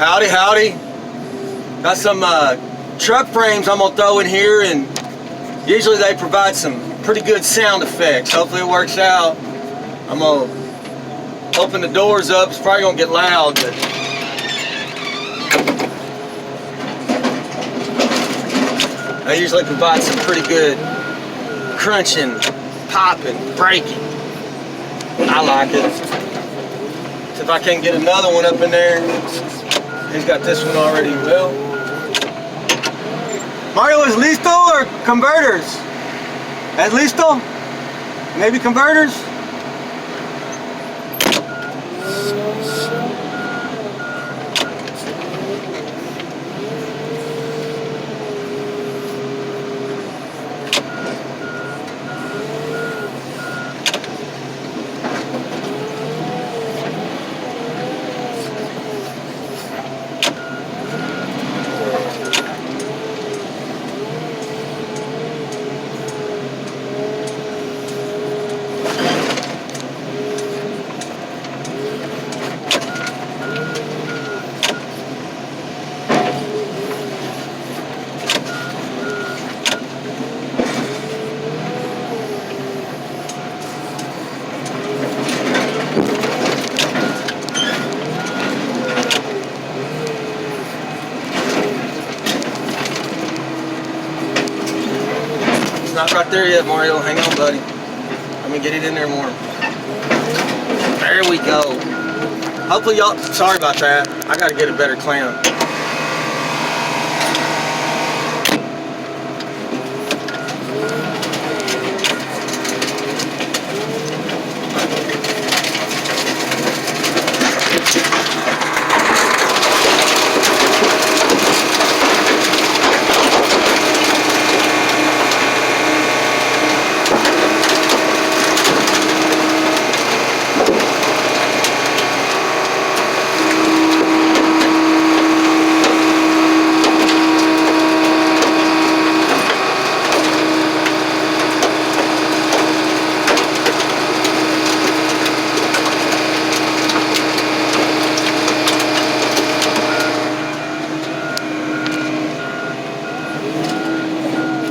Howdy, howdy. Got some truck frames I'm gonna throw in here, and usually they provide some pretty good sound effects. Hopefully it works out. I'm gonna open the doors up. It's probably gonna get loud, but they usually provide some pretty good crunching, popping, breaking. I like it. So if I can't get another one up in there, he's got this one already. Well, Mario, is listo or converters? ¿Es listo? Maybe converters? Not right there yet, Mario. Hang on, buddy. Let me get it in there more. There we go. Hopefully y'all, sorry about that. I gotta get a better clamp.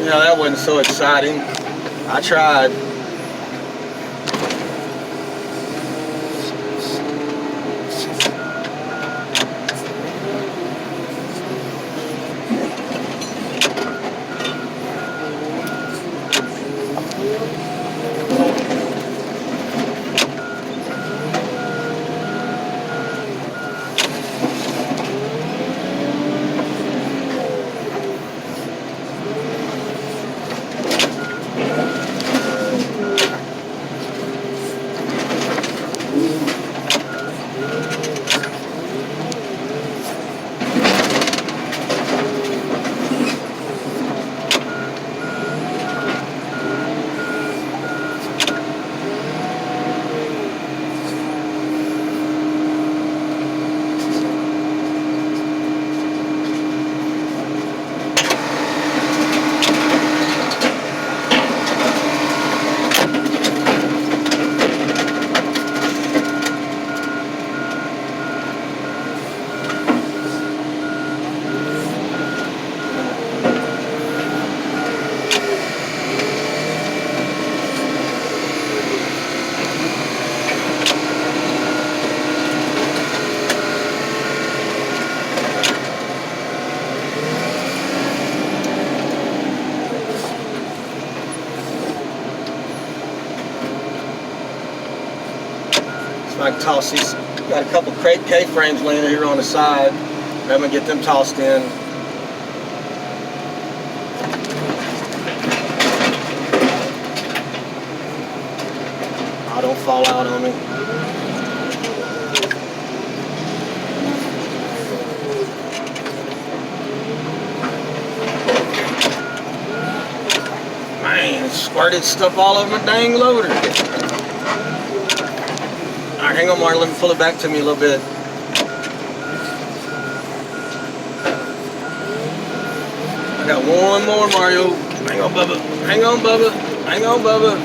Yeah, that wasn't so exciting. I tried. I can toss these. Got a couple K-frames laying here on the side. I'm gonna get them tossed in. Oh, don't fall out on me. Man, it squirted stuff all over my dang loader. Alright, hang on, Mark. Let me pull it back to me a little bit. I got one more, Mario. Hang on, Bubba. Hang on, Bubba. Hang on, Bubba.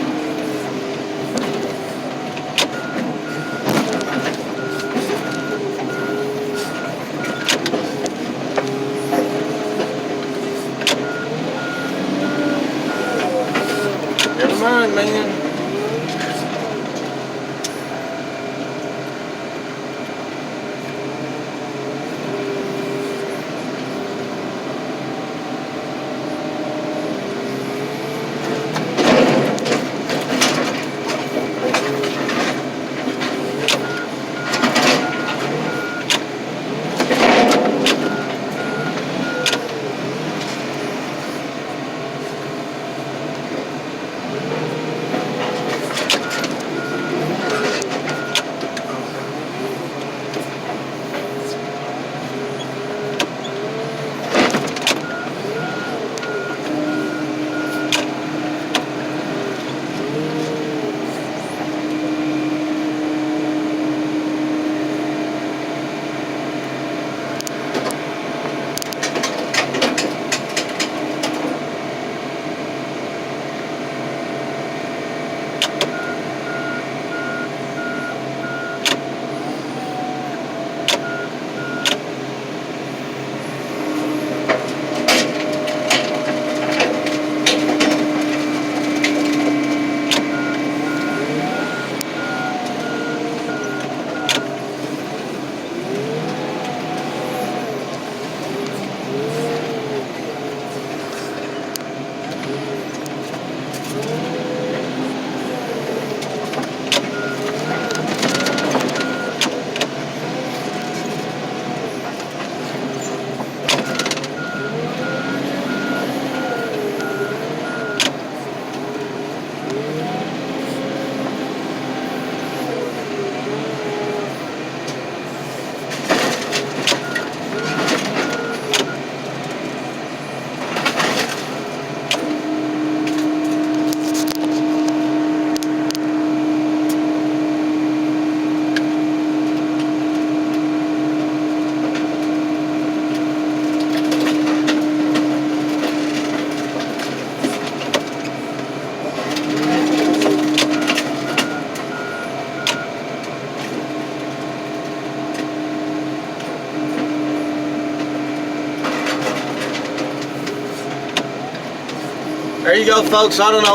there you go, folks. I don't know.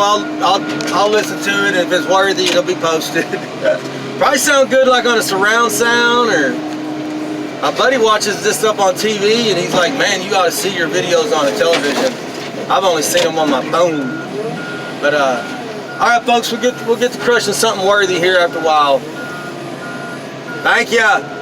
I'll listen to it. If it's worthy, it'll be posted. Probably sound good like on a surround sound, or my buddy watches this stuff on TV and he's like, man, you ought to see your videos on the television. I've only seen them on my phone. But all right, folks, we'll get to crushing something worthy here after a while. Thank ya.